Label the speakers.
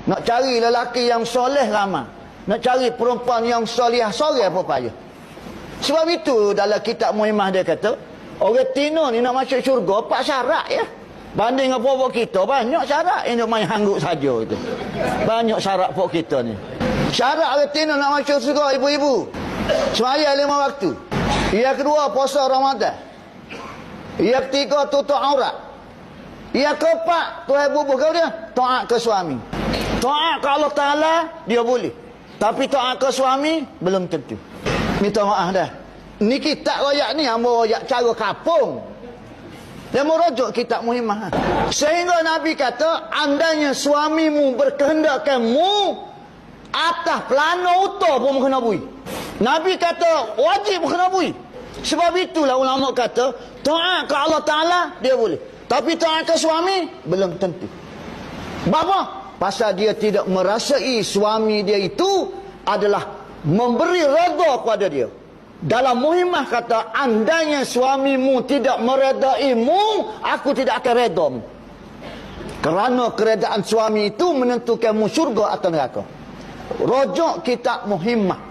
Speaker 1: Nak cari lelaki yang soleh ramai. Nak cari perempuan yang soleh sorang apa payah. Sebab itu dalam kitab Muhimmah dia kata, orang Tino ni nak masuk syurga 4 syarat ya. Banding dengan pokok kita banyak syarat. Ini main hangguk saja itu. Banyak syarat pokok kita ni. Syarat orang Tino nak masuk syurga ibu-ibu. Sembahyang 5 waktu. Yang kedua puasa Ramadan. Yang ketiga tutup aurat. Yang keempat Tuhan bubuh kau dia taat ke suami. Taat ke Allah Ta'ala dia boleh. Tapi taat ke suami belum tentu. Minta maaf dah. Ni kitab royak ni hamba royak cara kapung. Dia merujuk kitab Muhimmah. Sehingga Nabi kata, andainya suamimu berkehendak kamu atas pelana utuh pun kena bui. Nabi kata wajib kena bui. Sebab itulah ulama kata taat ke Allah Ta'ala dia boleh. Tapi taat ke suami belum tentu. Bapa? Pasal dia tidak merasai suami dia itu adalah memberi redha kepada dia. Dalam Muhimmah kata, andainya suamimu tidak meredaimu, aku tidak akan redamu. Kerana keredaan suami itu menentukanmu syurga atau neraka. Rujuk kitab Muhimmah.